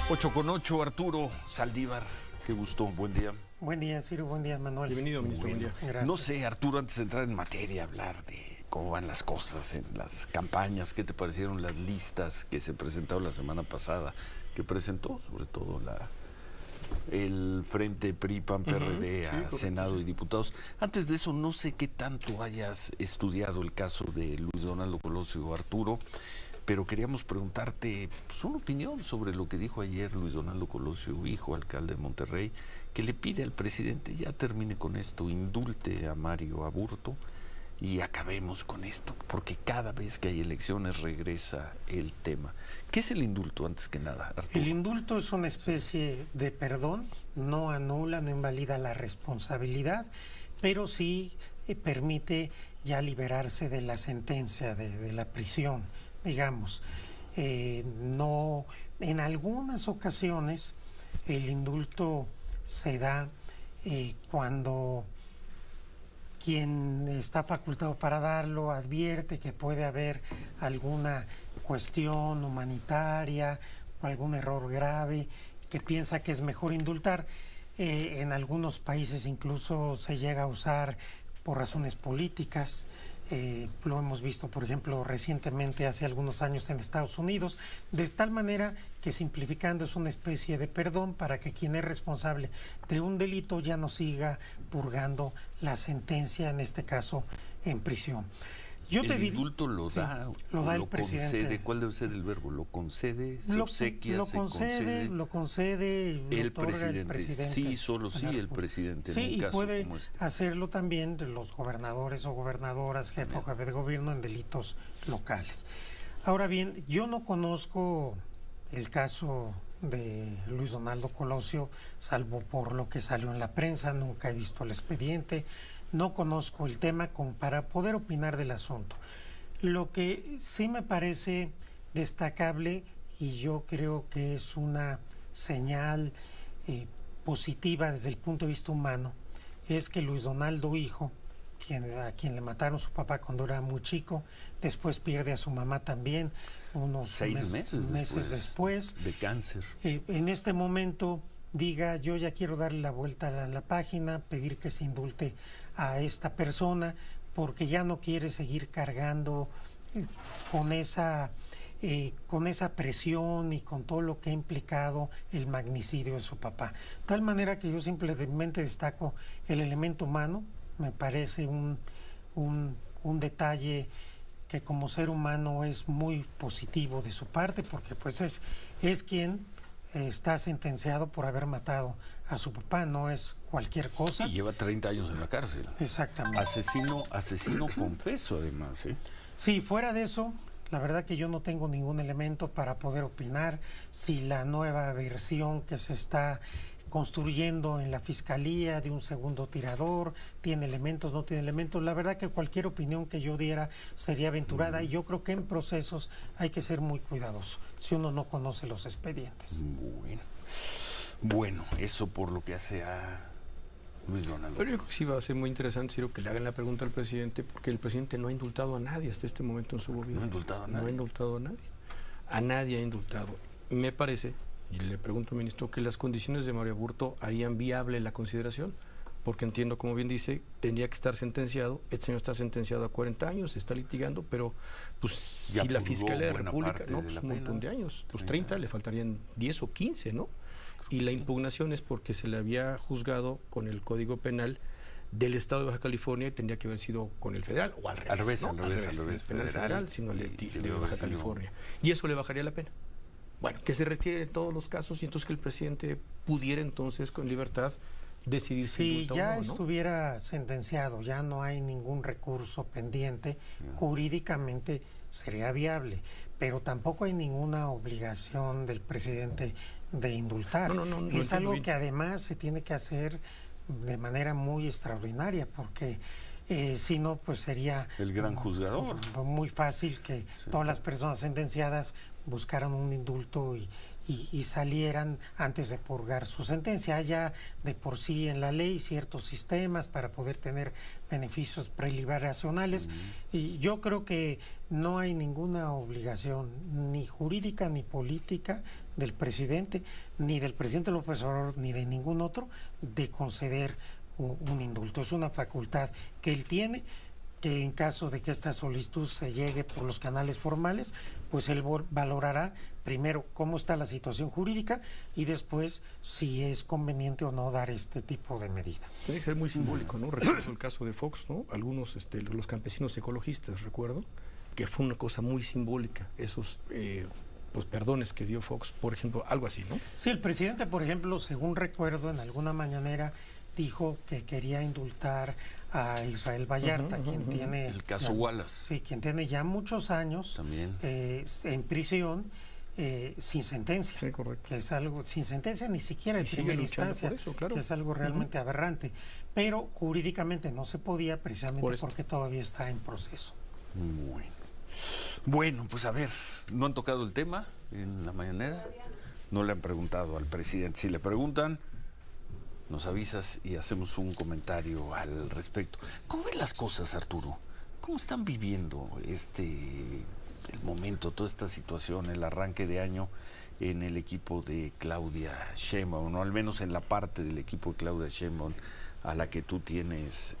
8:08, Arturo Saldívar, qué gusto, buen día. Buen día, Ciro, buen día, Manuel. Bienvenido, ministro, buen día. Gracias. No sé, Arturo, antes de entrar en materia, hablar de cómo van las cosas en las campañas, ¿qué te parecieron las listas que se presentaron la semana pasada? Que presentó sobre todo el Frente PRI, PAN, PRD a Senado y Diputados. Antes de eso, no sé qué tanto hayas estudiado el caso de Luis Donaldo Colosio, Arturo, pero queríamos preguntarte una opinión sobre lo que dijo ayer Luis Donaldo Colosio, hijo, alcalde de Monterrey, que le pide al presidente, ya termine con esto, indulte a Mario Aburto y acabemos con esto, porque cada vez que hay elecciones regresa el tema. ¿Qué es el indulto, antes que nada, Arturo? El indulto es una especie de perdón, no anula, no invalida la responsabilidad, pero sí permite ya liberarse de la sentencia, de la prisión, digamos. No, en algunas ocasiones el indulto se da cuando quien está facultado para darlo advierte que puede haber alguna cuestión humanitaria o algún error grave que piensa que es mejor indultar. En algunos países incluso se llega a usar por razones políticas. Lo hemos visto, por ejemplo, recientemente, hace algunos años en Estados Unidos, de tal manera que, simplificando, es una especie de perdón para que quien es responsable de un delito ya no siga purgando la sentencia, en este caso en prisión. ¿El indulto lo da, lo da el presidente? Concede? ¿Cuál debe ser el verbo? ¿Lo concede? ¿Se obsequia? Lo concede, el presidente. Sí, solo sí, el presidente. Sí, en un y caso puede como este. hacerlo también de los gobernadores o gobernadoras, jefe o jefe de gobierno en delitos locales. Ahora bien, yo no conozco el caso de Luis Donaldo Colosio, salvo por lo que salió en la prensa, nunca he visto el expediente, no conozco el tema como para poder opinar del asunto. Lo que sí me parece destacable, y yo creo que es una señal positiva desde el punto de vista humano, es que Luis Donaldo, hijo, a quien le mataron su papá cuando era muy chico, después pierde a su mamá también, unos 6 meses después, de cáncer. En este momento diga: yo ya quiero darle la vuelta a la página, pedir que se indulte a esta persona, porque ya no quiere seguir cargando con esa presión y con todo lo que ha implicado el magnicidio de su papá. De tal manera que yo simplemente destaco el elemento humano. Me parece un detalle que como ser humano es muy positivo de su parte, porque pues es quien está sentenciado por haber matado a su papá, no es cualquier cosa. Y lleva 30 años en la cárcel. Exactamente. Asesino confeso, además, ¿eh? Sí, fuera de eso, la verdad que yo no tengo ningún elemento para poder opinar si la nueva versión que se está construyendo en la fiscalía de un segundo tirador tiene elementos, no tiene elementos. La verdad que cualquier opinión que yo diera sería aventurada, y yo creo que en procesos hay que ser muy cuidadoso si uno no conoce los expedientes. Bueno, eso por lo que hace a Luis Donaldo. Pero yo creo que sí va a ser muy interesante, Ciro, que le hagan la pregunta al presidente, porque el presidente no ha indultado a nadie hasta este momento en su gobierno. No ha indultado a nadie. No ha indultado a nadie. A nadie ha indultado. Me parece, y le pregunto, ministro, que las condiciones de Mario Aburto harían viable la consideración, porque entiendo, como bien dice, tendría que estar sentenciado. Este señor está sentenciado a 40 años, está litigando, pero pues ya si la Fiscalía de la buena República, parte no, de pues la un montón pena. de años, pues 30, le faltarían 10 o 15, ¿no? Y la impugnación es porque se le había juzgado con el Código Penal del Estado de Baja California y tendría que haber sido con el federal, o al revés, ¿no? Al revés, penal federal, sino el de Baja California. Y eso le bajaría la pena. Bueno, que se retire de todos los casos y entonces que el presidente pudiera entonces con libertad decidir si indulta ya o no, ¿no? estuviera sentenciado, ya no hay ningún recurso pendiente, jurídicamente sería viable, pero tampoco hay ninguna obligación del presidente de indultar. Es algo que además se tiene que hacer de manera muy extraordinaria, porque si no, pues sería el gran juzgador. Muy fácil que todas las personas sentenciadas buscaran un indulto y y salieran antes de purgar su sentencia. Haya de por sí en la ley ciertos sistemas para poder tener beneficios preliberacionales, y yo creo que no hay ninguna obligación ni jurídica ni política del presidente, ni del presidente López Obrador, ni de ningún otro, de conceder un indulto. Es una facultad que él tiene, que en caso de que esta solicitud se llegue por los canales formales, pues él valorará primero cómo está la situación jurídica y después si es conveniente o no dar este tipo de medida. Tiene que ser muy simbólico, ¿no? Recuerdo el caso de Fox, ¿no? Algunos, los campesinos ecologistas, recuerdo, que fue una cosa muy simbólica, esos pues perdones que dio Fox, por ejemplo, algo así, ¿no? Sí, el presidente, por ejemplo, según recuerdo, en alguna mañanera dijo que quería indultar a Israel Vallarta, quien tiene... El caso Wallace. Sí, quien tiene ya muchos años también en prisión sin sentencia. Sí, correcto. Que es algo, sin sentencia ni siquiera en primera instancia, eso, claro. que es algo realmente aberrante. Pero jurídicamente no se podía, precisamente porque todavía está en proceso. Bueno, pues a ver, ¿no han tocado el tema en la mañanera? No le han preguntado al presidente. Si le preguntan, nos avisas y hacemos un comentario al respecto. ¿Cómo ven las cosas, Arturo? ¿Cómo están viviendo el momento, toda esta situación, el arranque de año en el equipo de Claudia Sheinbaum, o al menos en la parte del equipo de Claudia Sheinbaum a la que tú tienes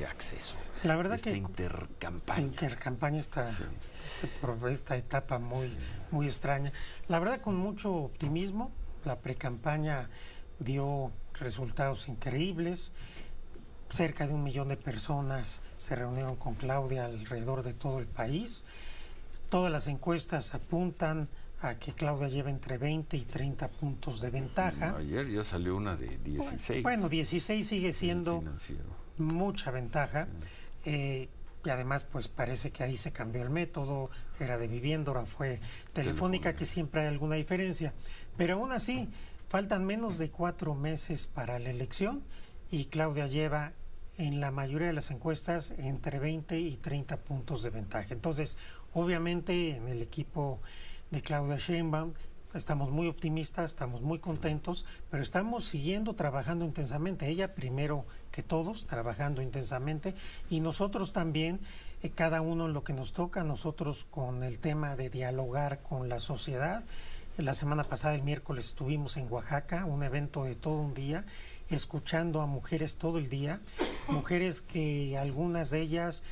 acceso? La verdad que intercampaña, esta etapa muy extraña. La verdad, con mucho optimismo. La precampaña dio resultados increíbles. Cerca de 1 millón de personas se reunieron con Claudia alrededor de todo el país. Todas las encuestas apuntan a que Claudia lleva entre 20 y 30 puntos de ventaja. Ayer ya salió una de 16. Bueno, 16 sigue siendo mucha ventaja. Sí. Y además, pues parece que ahí se cambió el método. Era de vivienda, ahora fue telefónica, que siempre hay alguna diferencia. Pero aún así, faltan menos de 4 meses para la elección y Claudia lleva en la mayoría de las encuestas entre 20 y 30 puntos de ventaja. Entonces, obviamente, en el equipo de Claudia Sheinbaum estamos muy optimistas, estamos muy contentos, pero estamos siguiendo trabajando intensamente. Ella primero que todos, trabajando intensamente, y nosotros también, cada uno en lo que nos toca, nosotros con el tema de dialogar con la sociedad. La semana pasada, el miércoles, estuvimos en Oaxaca, un evento de todo un día, escuchando a mujeres todo el día, mujeres que algunas de ellas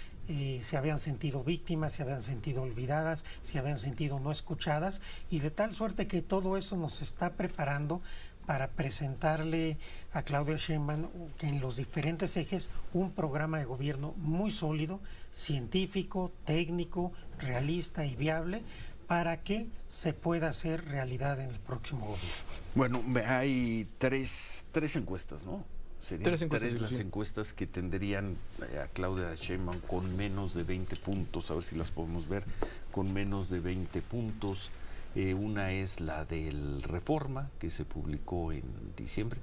se habían sentido víctimas, se habían sentido olvidadas, se habían sentido no escuchadas, y de tal suerte que todo eso nos está preparando para presentarle a Claudia Sheinbaum en los diferentes ejes un programa de gobierno muy sólido, científico, técnico, realista y viable, para que se pueda hacer realidad en el próximo gobierno. Bueno, hay tres encuestas, ¿no? Serían tres las encuestas que tendrían a Claudia Sheinbaum con menos de 20 puntos, a ver si las podemos ver, con menos de 20 puntos. Una es la del Reforma, que se publicó en diciembre,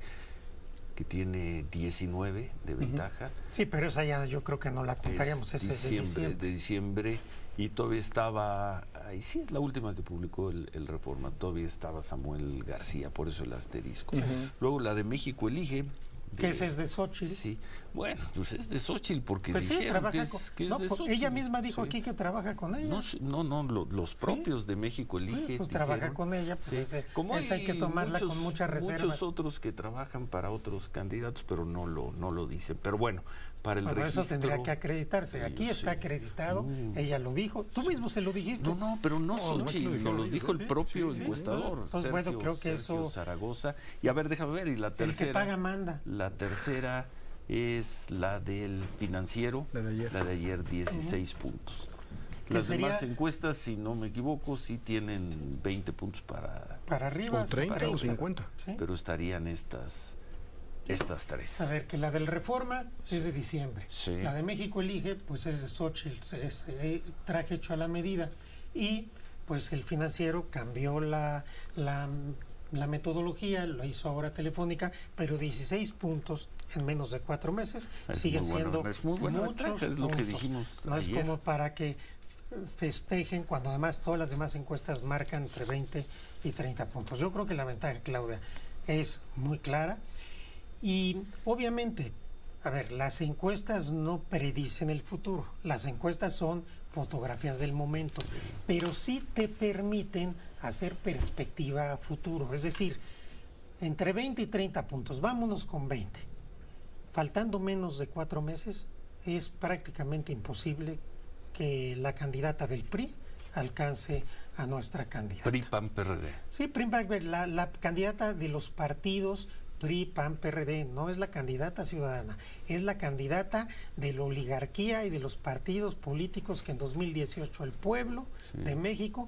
que tiene 19 de ventaja. Sí, pero esa ya yo creo que no la contaríamos, ese es de diciembre. Y todavía estaba, ahí sí es la última que publicó el Reforma, todavía estaba Samuel García, por eso el asterisco. Luego la de México Elige. Que ese es de Xóchitl. Sí, bueno, pues es de Xóchitl porque pues dijeron que es de Xóchitl. Ella misma dijo aquí que trabaja con ella. No, los propios de México Elige. Pues trabaja con ella, pues como hay que tomarla con muchas reservas. Muchos otros que trabajan para otros candidatos, pero no lo dicen. Pero bueno, para el registro... Eso tendría que acreditarse. Aquí está acreditado, ella lo dijo. Tú mismo se lo dijiste. No, pero no Xóchitl, nos lo dijo el propio encuestador, pues bueno, creo que Sergio Zaragoza. Y a ver, déjame ver, y la tercera... El que paga manda. La tercera es la del Financiero, la de ayer 16 puntos. Las demás encuestas, si no me equivoco, sí tienen 20 puntos para arriba. O 30 o 50. ¿Sí? Pero estarían estas tres. A ver, que la del Reforma es de diciembre. Sí. La de México Elige, pues es de Xóchitl, es traje hecho a la medida. Y pues el Financiero cambió la metodología, lo hizo ahora Telefónica, pero 16 puntos en menos de 4 meses siguen siendo es muy bueno, muchos es lo que dijimos no ayer. Es como para que festejen cuando además todas las demás encuestas marcan entre 20 y 30 puntos. Yo creo que la ventaja de Claudia es muy clara y obviamente, a ver, las encuestas no predicen el futuro, las encuestas son fotografías del momento, pero sí te permiten hacer perspectiva a futuro, es decir, entre 20 y 30 puntos, vámonos con 20. Faltando menos de 4 meses, es prácticamente imposible que la candidata del PRI alcance a nuestra candidata. PRI, PAN, PRD. Sí, PRI, la candidata de los partidos PRI, PAN, PRD, no es la candidata ciudadana, es la candidata de la oligarquía y de los partidos políticos que en 2018 el pueblo de México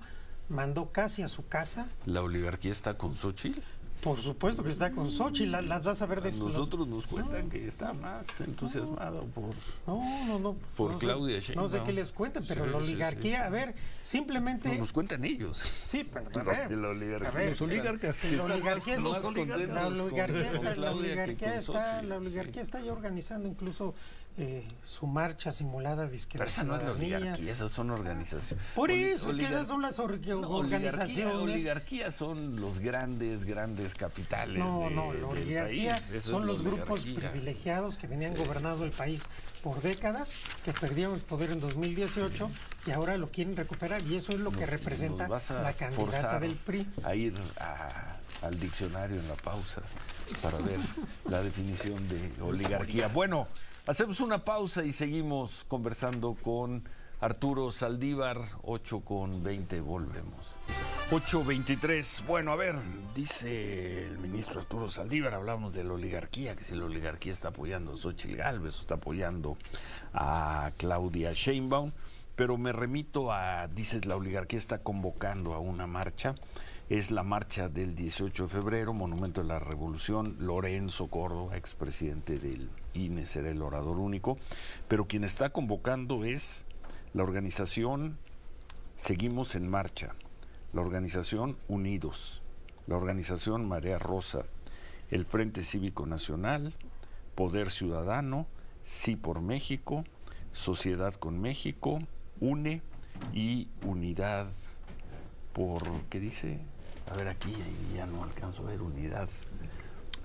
mandó casi a su casa. ¿La oligarquía está con Xóchitl? Por supuesto que está con Xóchitl, las vas a ver de nosotros nos cuentan que está más entusiasmado por Claudia Sheinbaum. No sé qué les cuenten, pero la oligarquía, a ver, simplemente... No, nos cuentan ellos. Sí, pero a ver, la oligarquía. A ver, los oligarcas. La oligarquía está ya organizando incluso su marcha simulada. Pero esa no es la oligarquía, esas son organizaciones. Por eso, es que esas son las organizaciones. Oligarquía son los grandes capitales la oligarquía son los grupos privilegiados que venían gobernando el país por décadas, que perdieron el poder en 2018 y ahora lo quieren recuperar, y eso es lo que representa la candidata del PRI. A ir al diccionario en la pausa para ver la definición de oligarquía. Bueno, hacemos una pausa y seguimos conversando con Arturo Saldívar. 8:20, volvemos. 8:23. Bueno, a ver, dice el ministro Arturo Saldívar, hablamos de la oligarquía, que si la oligarquía está apoyando a Xóchitl Gálvez o está apoyando a Claudia Sheinbaum, pero me remito a, dices, la oligarquía está convocando a una marcha. Es la marcha del 18 de febrero, Monumento de la Revolución. Lorenzo Córdoba, expresidente del INE, será el orador único, pero quien está convocando es la organización Seguimos en Marcha, la organización Unidos, la organización Marea Rosa, el Frente Cívico Nacional, Poder Ciudadano, Sí por México, Sociedad con México, UNE y Unidad por... ¿qué dice? A ver, aquí ya no alcanzo a ver. Unidad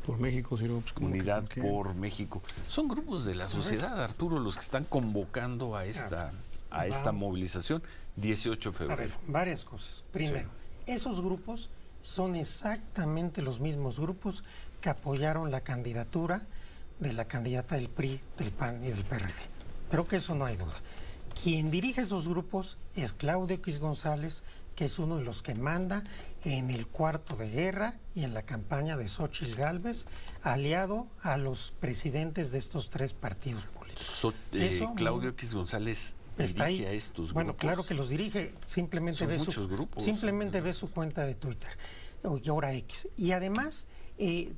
por México, sí, pues Unidad por México. Son grupos de la sociedad, Arturo, los que están convocando a esta movilización 18 de febrero. A ver, varias cosas. Primero, esos grupos son exactamente los mismos grupos que apoyaron la candidatura de la candidata del PRI, del PAN y del PRD. Creo que eso no hay duda. Quien dirige esos grupos es Claudio X González, que es uno de los que manda en el cuarto de guerra y en la campaña de Xóchitl Gálvez, aliado a los presidentes de estos 3 partidos políticos. Claudio X González dirige a estos grupos. Bueno, claro que los dirige, simplemente ve su cuenta de Twitter, y ahora X. Y además,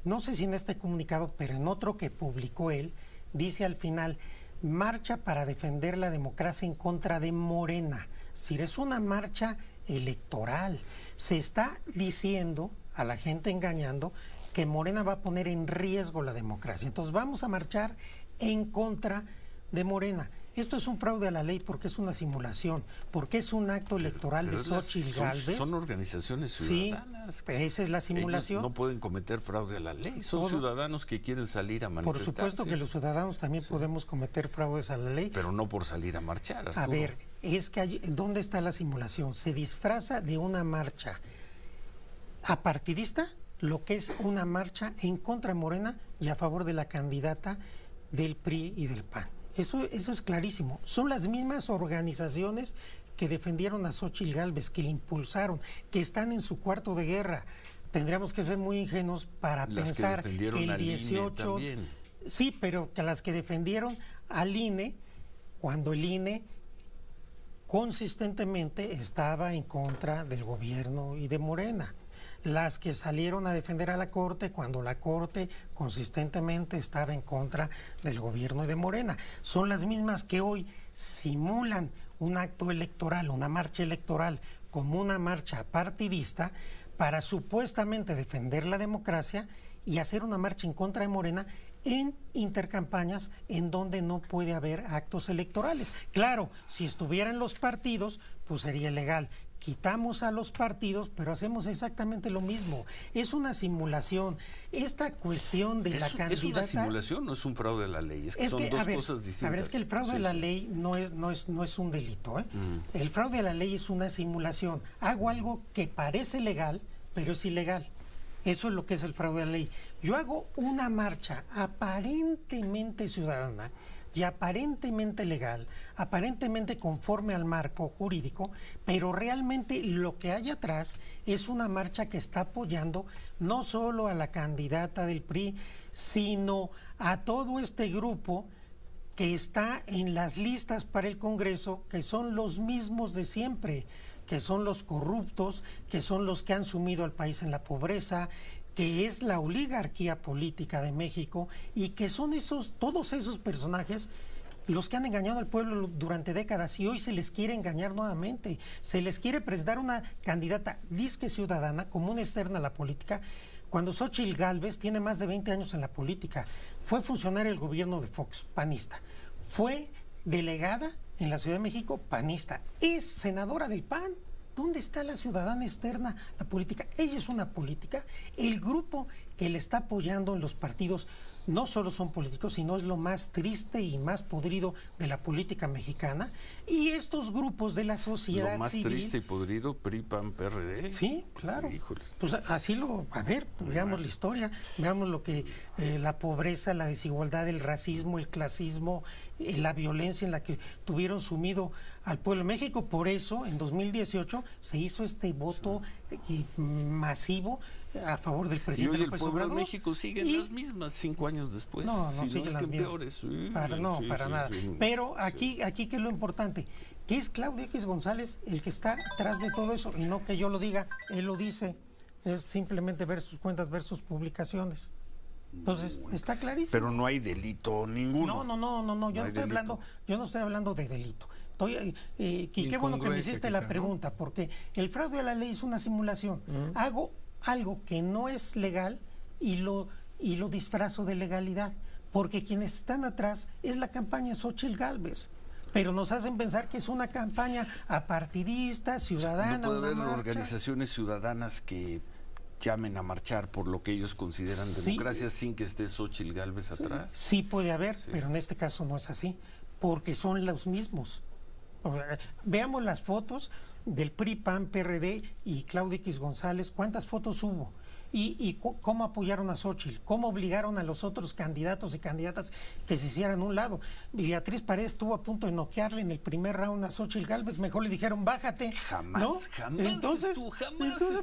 no sé si en este comunicado, pero en otro que publicó él, dice al final: marcha para defender la democracia en contra de Morena. Es decir, es una marcha electoral. Se está diciendo a la gente, engañando, que Morena va a poner en riesgo la democracia. Entonces vamos a marchar en contra de Morena. Esto es un fraude a la ley porque es una simulación, porque es un acto electoral de Xóchitl Gálvez. Son organizaciones ciudadanas. Sí, esa es la simulación. Ellos no pueden cometer fraude a la ley, son ciudadanos que quieren salir a manifestarse. Por supuesto que los ciudadanos también podemos cometer fraudes a la ley. Pero no por salir a marchar, Arturo. A ver, es que ¿dónde está la simulación? Se disfraza de una marcha apartidista, lo que es una marcha en contra de Morena y a favor de la candidata del PRI y del PAN. Eso es clarísimo. Son las mismas organizaciones que defendieron a Xóchitl Gálvez, que le impulsaron, que están en su cuarto de guerra. Tendríamos que ser muy ingenuos para pensar que el 18... Sí, pero que las que defendieron al INE, cuando el INE consistentemente estaba en contra del gobierno y de Morena. Las que salieron a defender a la Corte cuando la Corte consistentemente estaba en contra del gobierno y de Morena. Son las mismas que hoy simulan un acto electoral, una marcha electoral, como una marcha partidista para supuestamente defender la democracia y hacer una marcha en contra de Morena en intercampañas en donde no puede haber actos electorales. Claro, si estuvieran los partidos, pues sería legal. Quitamos a los partidos, pero hacemos exactamente lo mismo. Es una simulación. Esta cuestión de la candidata... ¿Es una simulación o es un fraude a la ley? Es que son dos cosas distintas. A ver, es que el fraude a la ley no es un delito. El fraude a la ley es una simulación. Hago algo que parece legal, pero es ilegal. Eso es lo que es el fraude a la ley. Yo hago una marcha aparentemente ciudadana y aparentemente legal, aparentemente conforme al marco jurídico, pero realmente lo que hay atrás es una marcha que está apoyando no solo a la candidata del PRI, sino a todo este grupo que está en las listas para el Congreso, que son los mismos de siempre, que son los corruptos, que son los que han sumido al país en la pobreza, que es la oligarquía política de México, y que son todos esos personajes los que han engañado al pueblo durante décadas, y hoy se les quiere engañar nuevamente. Se les quiere presentar una candidata disque ciudadana como una externa a la política, cuando Xóchitl Gálvez tiene más de 20 años en la política. Fue funcionaria del gobierno de Fox, panista. Fue delegada en la Ciudad de México, panista. Es senadora del PAN. ¿Dónde está la ciudadana externa a la política? Ella es una política. El grupo que le está apoyando en los partidos no solo son políticos, sino es lo más triste y más podrido de la política mexicana. Y estos grupos de la sociedad civil... ¿Lo más civil, triste y podrido, PRI, PAN, PRD? Sí, claro. Híjoles. Pues así veamos la historia, veamos lo que la pobreza, la desigualdad, el racismo, el clasismo, la violencia en la que tuvieron sumido al pueblo de México. Por eso, en 2018 se hizo este voto masivo a favor del presidente López López Obrador. Obrador. México sigue en las mismas 5 años después. No si sigue es las que mismas. peores. Para nada. Pero aquí que es lo importante, que es Claudio X González el que está atrás de todo eso, y no que yo lo diga, él lo dice. Es simplemente ver sus cuentas, ver sus publicaciones. Entonces, está clarísimo. Pero no hay delito ninguno. No, yo no estoy hablando de delito. Qué bueno que me hiciste la pregunta, porque el fraude a la ley es una simulación. Hago algo que no es legal y lo disfrazo de legalidad, porque quienes están atrás es la campaña Xóchitl Gálvez. Pero nos hacen pensar que es una campaña apartidista, ciudadana. No puede haber organizaciones ciudadanas que llamen a marchar por lo que ellos consideran democracia sin que esté Xóchitl Gálvez atrás. Sí puede haber, pero en este caso no es así, porque son los mismos. Veamos las fotos del PRI, PAN, PRD y Claudio X González. ¿Cuántas fotos hubo? Y cómo apoyaron a Xóchitl, cómo obligaron a los otros candidatos y candidatas que se hicieran a un lado. Beatriz Paredes estuvo a punto de noquearle en el primer round a Xóchitl Gálvez, mejor le dijeron bájate. Jamás, ¿no? jamás. Entonces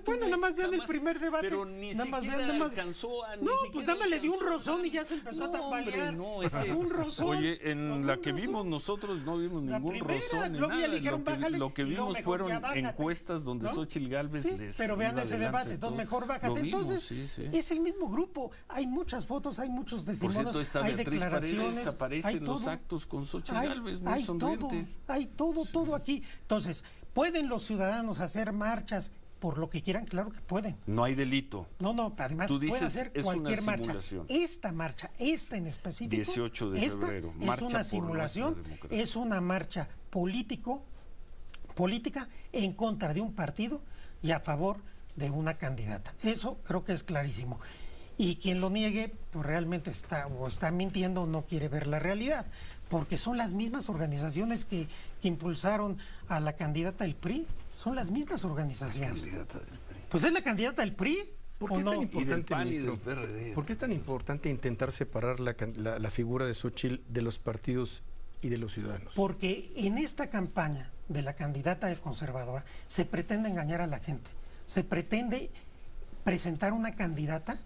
bueno, nada más vean el primer debate. Pero ni siquiera alcanzó a... Pues nada más le dio un rozón y ya se empezó a tambalear. Un rozón. Oye, en la que vimos nosotros no vimos ningún rozón ni nada. Dijeron, lo que vimos fueron encuestas donde Xóchitl Gálvez les... Pero vean ese debate, entonces mejor bájate. Entonces, es el mismo grupo. Hay muchas fotos, hay muchos testimonios, por cierto, esta hay Beatriz declaraciones. Paredes aparece en los actos con Xóchitl Gálvez, muy sonriente. Hay todo aquí. Entonces, ¿pueden los ciudadanos hacer marchas por lo que quieran? Claro que pueden. No hay delito. No, además pueden hacer cualquier marcha. Esta en específico, 18 de febrero, es una simulación, es una marcha política en contra de un partido y a favor de una candidata. Eso creo que es clarísimo. Y quien lo niegue, pues realmente está mintiendo o no quiere ver la realidad, porque son las mismas organizaciones que impulsaron a la candidata del PRI, son las mismas organizaciones. Pues es la candidata del PRI. ¿Por qué es tan importante, ministro? ¿Por qué es tan importante intentar separar la figura de Xóchitl de los partidos y de los ciudadanos? Porque en esta campaña de la candidata conservadora se pretende engañar a la gente. Se pretende presentar una candidata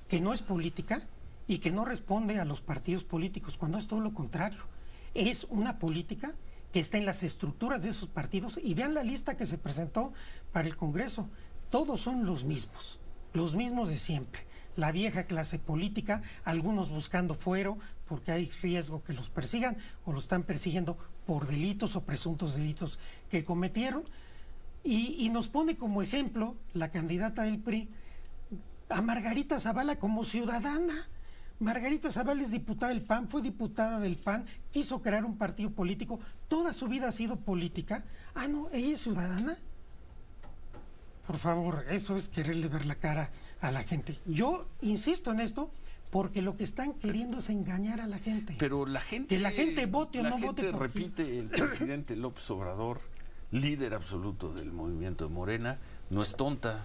que no es política y que no responde a los partidos políticos, cuando es todo lo contrario. Es una política que está en las estructuras de esos partidos, y vean la lista que se presentó para el Congreso. Todos son los mismos de siempre. La vieja clase política, algunos buscando fuero porque hay riesgo que los persigan o los están persiguiendo por delitos o presuntos delitos que cometieron. Y nos pone como ejemplo la candidata del PRI a Margarita Zavala como ciudadana. Margarita Zavala es diputada del PAN, fue diputada del PAN, quiso crear un partido político, toda su vida ha sido política. Ah, no, ella es ciudadana. Por favor, eso es quererle ver la cara a la gente. Yo insisto en esto porque lo que están queriendo es engañar a la gente. Pero la gente... Que la gente vote o no vote por repite, el presidente López Obrador, líder absoluto del movimiento de Morena, no es tonta.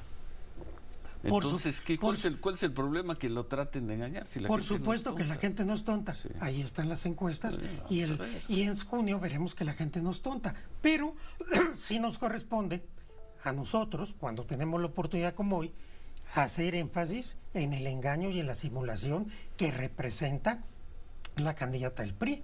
Entonces, ¿cuál es el problema que lo traten de engañar? Si la por gente supuesto no es que la gente no es tonta. Sí. Ahí están las encuestas y en junio veremos que la gente no es tonta. Pero sí nos corresponde a nosotros, cuando tenemos la oportunidad como hoy, hacer énfasis en el engaño y en la simulación que representa la candidata del PRI.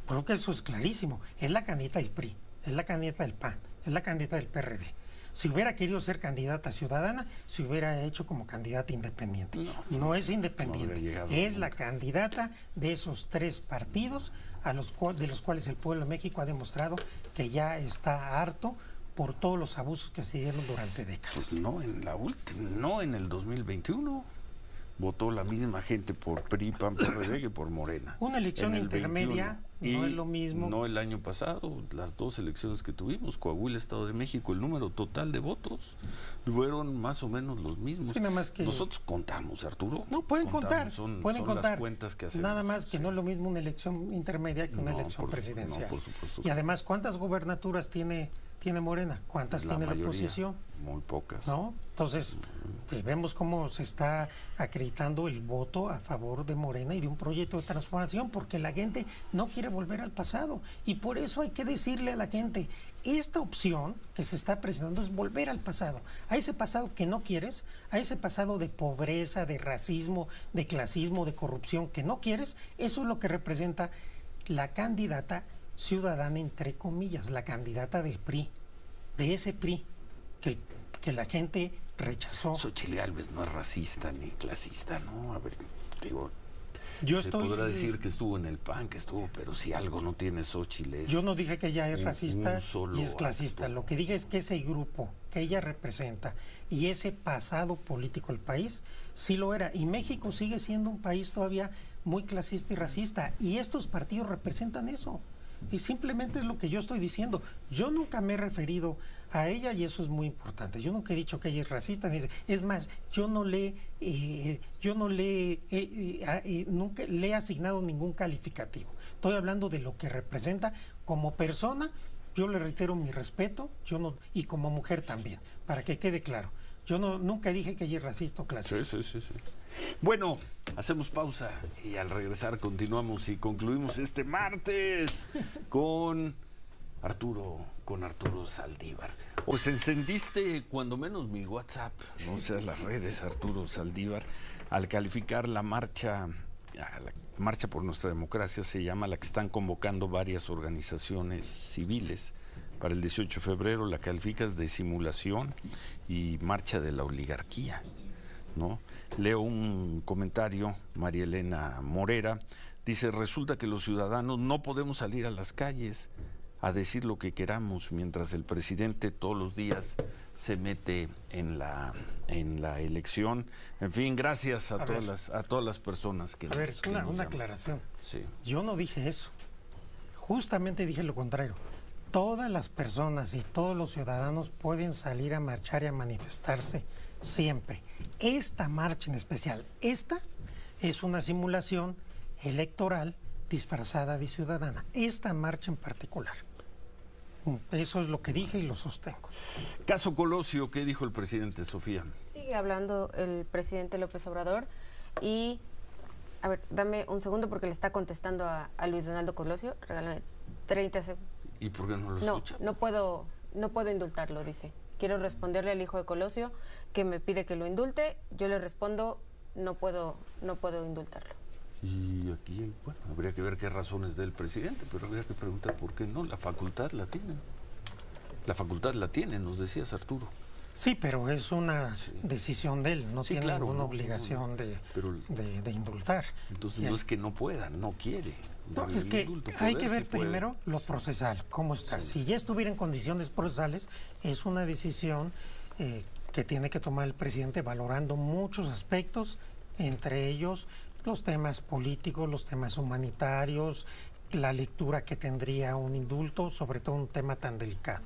Creo que eso es clarísimo. Es la candidata del PRI, es la candidata del PAN, es la candidata del PRD. Si hubiera querido ser candidata ciudadana, se hubiera hecho como candidata independiente. No es independiente, es la candidata de esos tres partidos de los cuales el pueblo de México ha demostrado que ya está harto por todos los abusos que se dieron durante décadas. Pues no en la última, no en el 2021. Votó la misma gente por PRI, PAN, PRD que por Morena. Una elección intermedia no es lo mismo. No el año pasado, las dos elecciones que tuvimos, Coahuila, Estado de México, el número total de votos fueron más o menos los mismos. Sí, nada más que nosotros contamos, Arturo. No, pueden contar. Son contar. Las cuentas que hacemos. Nada más que no es lo mismo una elección intermedia que una elección presidencial. Por supuesto. Y además, ¿cuántas gubernaturas tiene Morena? ¿Cuántas tiene la oposición? Muy pocas. ¿No? Entonces, vemos cómo se está acreditando el voto a favor de Morena y de un proyecto de transformación, porque la gente no quiere volver al pasado. Y por eso hay que decirle a la gente, esta opción que se está presentando es volver al pasado, a ese pasado que no quieres, a ese pasado de pobreza, de racismo, de clasismo, de corrupción que no quieres. Eso es lo que representa la candidata ciudadana, entre comillas, la candidata del PRI, de ese PRI que la gente rechazó. Xochitl Gálvez no es racista ni clasista, ¿no? A ver, digo, se podrá decir que estuvo en el PAN, pero si algo no tiene Xochitl es... Yo no dije que ella es racista y es clasista. Lo que dije es que ese grupo que ella representa y ese pasado político del país sí lo era. Y México sigue siendo un país todavía muy clasista y racista. Y estos partidos representan eso. Y simplemente es lo que yo estoy diciendo. Yo nunca me he referido a ella y eso es muy importante. Yo nunca he dicho que ella es racista. Es más, yo nunca le he asignado nunca calificativo. Estoy hablando de lo que representa como persona. Yo le reitero mi respeto, y como mujer también, para que quede claro. Yo nunca dije que ella es racista o clasista. Sí. Bueno, hacemos pausa y al regresar continuamos y concluimos este martes con Arturo Saldívar. Pues encendiste cuando menos mi WhatsApp, no seas las redes, Arturo Saldívar, al calificar la marcha por nuestra democracia, se llama, la que están convocando varias organizaciones civiles para el 18 de febrero, la calificas de simulación y marcha de la oligarquía, ¿no? Leo un comentario, María Elena Morera, dice, resulta que los ciudadanos no podemos salir a las calles a decir lo que queramos, mientras el presidente todos los días se mete en la elección. En fin, gracias a todas las personas que... A ver, una aclaración. Sí. Yo no dije eso. Justamente dije lo contrario. Todas las personas y todos los ciudadanos pueden salir a marchar y a manifestarse siempre. Esta marcha en especial, esta es una simulación electoral disfrazada de ciudadana. Esta marcha en particular. Eso es lo que dije y lo sostengo. Caso Colosio, ¿qué dijo el presidente, Sofía? Sigue hablando el presidente López Obrador y, a ver, dame un segundo porque le está contestando a Luis Donaldo Colosio. Regálame 30 segundos. ¿Y por qué no lo escucha? No puedo indultarlo, dice. Quiero responderle al hijo de Colosio que me pide que lo indulte. Yo le respondo, no puedo indultarlo. Y aquí, bueno, habría que ver qué razones del presidente, pero habría que preguntar por qué no. La facultad la tiene. La facultad la tiene, nos decías, Arturo. Sí, pero es una decisión de él, no tiene ninguna obligación de indultar. Entonces no es que no pueda, no quiere. No, es que hay que ver primero lo procesal, cómo está. Si ya estuviera en condiciones procesales, es una decisión que tiene que tomar el presidente valorando muchos aspectos, entre ellos los temas políticos, los temas humanitarios, la lectura que tendría un indulto, sobre todo un tema tan delicado.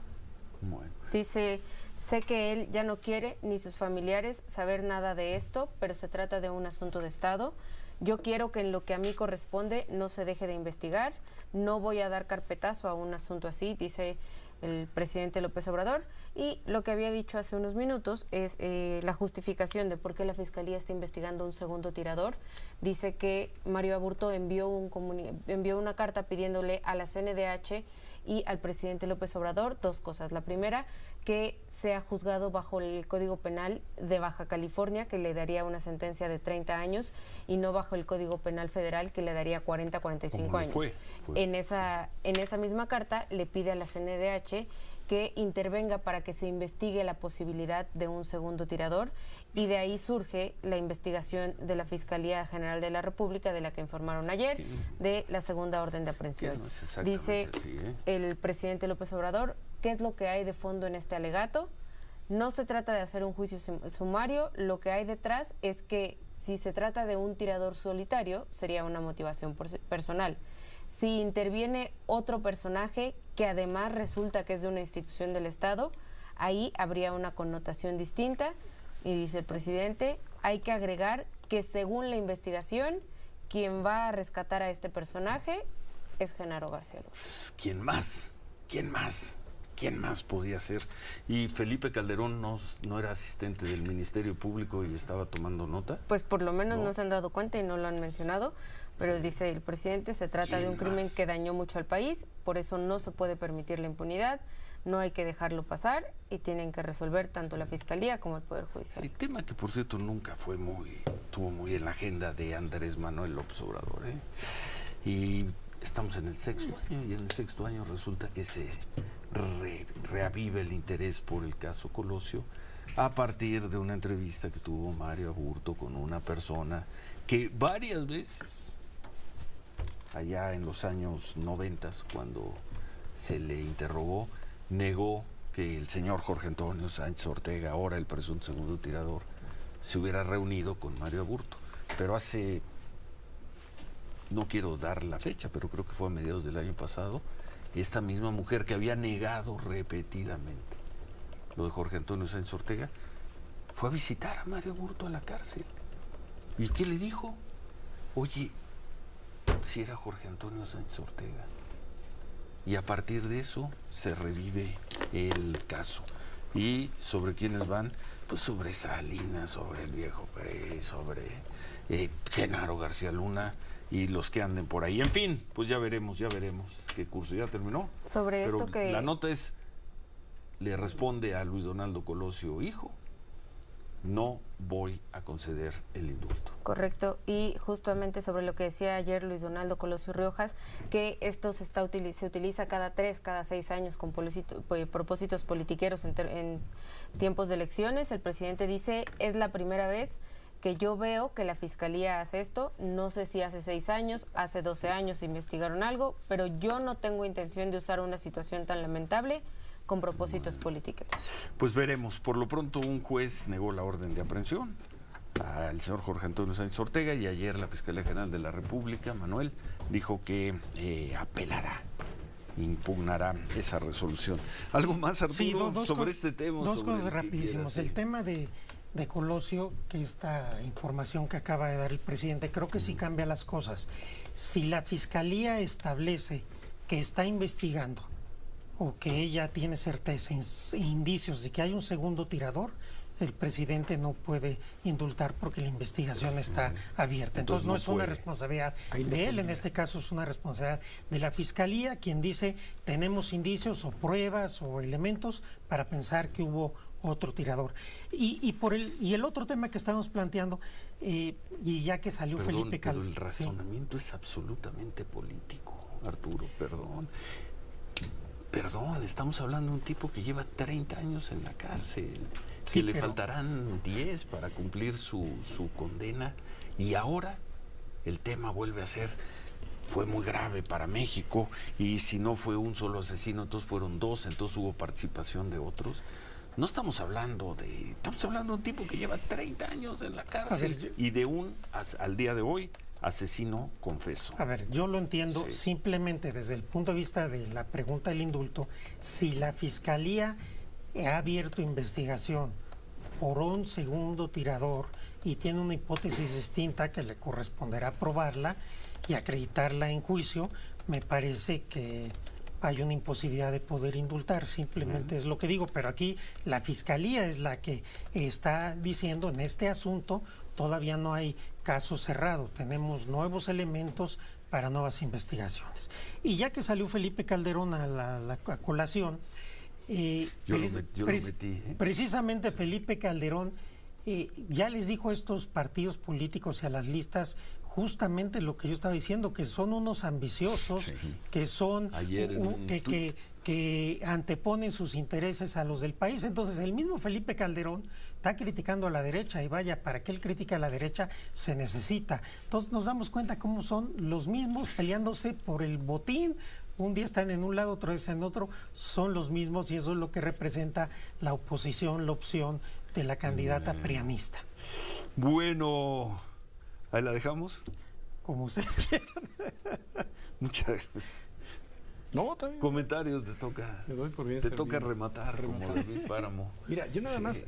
Bueno. Dice, sé que él ya no quiere ni sus familiares saber nada de esto, pero se trata de un asunto de Estado. Yo quiero que en lo que a mí corresponde no se deje de investigar. No voy a dar carpetazo a un asunto así, dice el presidente López Obrador. Y lo que había dicho hace unos minutos es la justificación de por qué la Fiscalía está investigando un segundo tirador. Dice que Mario Aburto envió una carta pidiéndole a la CNDH y al presidente López Obrador dos cosas. La primera, que sea juzgado bajo el Código Penal de Baja California, que le daría una sentencia de 30 años, y no bajo el Código Penal Federal, que le daría 40, 45 años. Fue. En esa misma carta le pide a la CNDH que intervenga para que se investigue la posibilidad de un segundo tirador, y de ahí surge la investigación de la Fiscalía General de la República, de la que informaron ayer, de la segunda orden de aprehensión. No es exactamente dice así, el presidente López Obrador, ¿qué es lo que hay de fondo en este alegato? No se trata de hacer un juicio sumario, lo que hay detrás es que si se trata de un tirador solitario, sería una motivación personal. Si interviene otro personaje que además resulta que es de una institución del Estado, ahí habría una connotación distinta. Y dice el presidente, hay que agregar que según la investigación, quien va a rescatar a este personaje es Genaro García Luna. ¿Quién más? ¿Quién más? ¿Quién más podía ser? Y Felipe Calderón no era asistente del Ministerio Público y estaba tomando nota. Pues por lo menos no se han dado cuenta y no lo han mencionado, pero dice el presidente, se trata de un crimen que dañó mucho al país, por eso no se puede permitir la impunidad, no hay que dejarlo pasar y tienen que resolver tanto la Fiscalía como el Poder Judicial. El tema que, por cierto, nunca estuvo muy en la agenda de Andrés Manuel López Obrador, Y estamos en el sexto año, y en el sexto año resulta que se reaviva el interés por el caso Colosio a partir de una entrevista que tuvo Mario Aburto con una persona que varias veces, allá en los años 90, cuando se le interrogó, negó que el señor Jorge Antonio Sánchez Ortega, ahora el presunto segundo tirador, se hubiera reunido con Mario Aburto. Pero no quiero dar la fecha, pero creo que fue a mediados del año pasado, esta misma mujer que había negado repetidamente lo de Jorge Antonio Sánchez Ortega, fue a visitar a Mario Aburto a la cárcel. ¿Y qué le dijo? Oye, si era Jorge Antonio Sánchez Ortega. Y a partir de eso se revive el caso. ¿Y sobre quiénes van? Pues sobre Salinas, sobre el Viejo Pérez, sobre Genaro García Luna y los que anden por ahí. En fin, pues ya veremos qué curso. ¿Ya terminó? Sobre Pero esto que... la nota es, le responde a Luis Donaldo Colosio, hijo, no voy a conceder el indulto. Correcto, y justamente sobre lo que decía ayer Luis Donaldo Colosio Riojas, que esto se utiliza cada 6 años con propósitos politiqueros en tiempos de elecciones. El presidente dice, es la primera vez que yo veo que la Fiscalía hace esto, no sé si hace 6 años, hace 12 años investigaron algo, pero yo no tengo intención de usar una situación tan lamentable con propósitos políticos. Pues veremos. Por lo pronto, un juez negó la orden de aprehensión al señor Jorge Antonio Sánchez Ortega, y ayer la Fiscalía General de la República, Manuel, dijo que apelará, impugnará esa resolución. ¿Algo más, Arturo, sí, sobre este tema? Dos cosas rapidísimos. El tema de Colosio, que esta información que acaba de dar el presidente, creo que sí cambia las cosas. Si la Fiscalía establece que está investigando o que ella tiene certeza, indicios de que hay un segundo tirador, el presidente no puede indultar porque la investigación está abierta. Entonces no es una responsabilidad de él, en este caso es una responsabilidad de la Fiscalía, quien dice tenemos indicios o pruebas o elementos para pensar que hubo otro tirador. Y el otro tema que estábamos planteando, y ya que salió Felipe Calderón. Pero el razonamiento es absolutamente político, Arturo, perdón, estamos hablando de un tipo que lleva 30 años en la cárcel, que le faltarán 10 para cumplir su condena, y ahora el tema vuelve a ser, fue muy grave para México, y si no fue un solo asesino, entonces fueron 2, entonces hubo participación de otros. No estamos hablando estamos hablando de un tipo que lleva 30 años en la cárcel, y al día de hoy asesino confeso. A ver, yo lo entiendo simplemente desde el punto de vista de la pregunta del indulto. Si la Fiscalía ha abierto investigación por un segundo tirador y tiene una hipótesis distinta que le corresponderá probarla y acreditarla en juicio, me parece que hay una imposibilidad de poder indultar, simplemente es lo que digo, pero aquí la Fiscalía es la que está diciendo en este asunto todavía no hay caso cerrado, tenemos nuevos elementos para nuevas investigaciones. Y ya que salió Felipe Calderón a la colación, yo lo metí. Precisamente Felipe Calderón ya les dijo a estos partidos políticos y a las listas justamente lo que yo estaba diciendo, que son unos ambiciosos, que son que anteponen sus intereses a los del país. Entonces el mismo Felipe Calderón está criticando a la derecha y vaya, para que él critique a la derecha se necesita. Entonces nos damos cuenta cómo son los mismos peleándose por el botín. Un día están en un lado, otro día en otro, son los mismos y eso es lo que representa la oposición, la opción de la candidata prianista. Bueno, ahí la dejamos. Como ustedes quieran. Muchas gracias. No, está bien. Comentarios, te toca. Me doy por bien te servido. toca rematar como David Páramo. Mira, yo nada más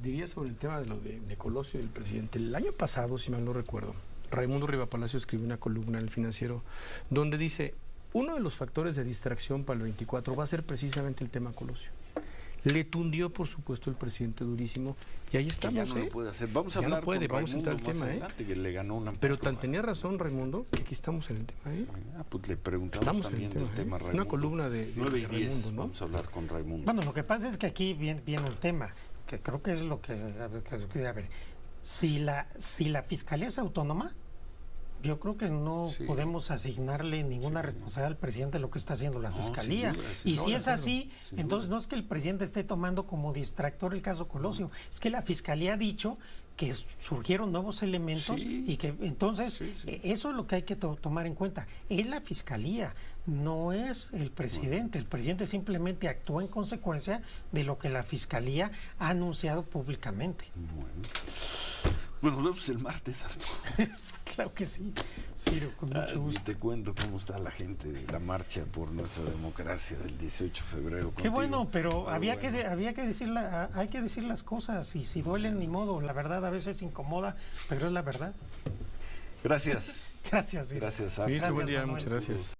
diría sobre el tema de lo de Colosio y del presidente. El año pasado, si mal no recuerdo, Raimundo Rivapalacio escribió una columna en El Financiero donde dice: uno de los factores de distracción para el 24 va a ser precisamente el tema Colosio. Le tundió, por supuesto, el presidente durísimo y ahí estamos. Ya no lo puede hacer. Vamos a ya hablar no puede, con vamos a entrar al tema, adelante, que le ganó una. Pero tan tenía razón Raimundo que aquí estamos en el tema. Pues le preguntamos estamos también en el del tema Raimundo. Una columna de 9 y 10, Raimundo, ¿no? Vamos a hablar con Raimundo. Bueno, lo que pasa es que aquí viene un tema, que creo que es lo que... A ver, si la Fiscalía es autónoma, yo creo que no podemos asignarle ninguna responsabilidad al presidente de lo que está haciendo la Fiscalía. Y si es así, entonces no es que el presidente esté tomando como distractor el caso Colosio, es que la Fiscalía ha dicho que surgieron nuevos elementos y que entonces eso es lo que hay que tomar en cuenta. Es la Fiscalía, no es el presidente. El presidente simplemente actúa en consecuencia de lo que la Fiscalía ha anunciado públicamente. Bueno, nos vemos el martes, Arturo. Claro que sí, Ciro, con mucho gusto. Y te cuento cómo está la gente de la marcha por nuestra democracia del 18 de febrero. Qué contigo. bueno, pero había que decir hay que decir las cosas y si duelen ni modo, la verdad a veces incomoda, pero es la verdad. Gracias. Gracias, Ciro. Gracias, Arturo. Listo, buen día, Manuel. muchas gracias.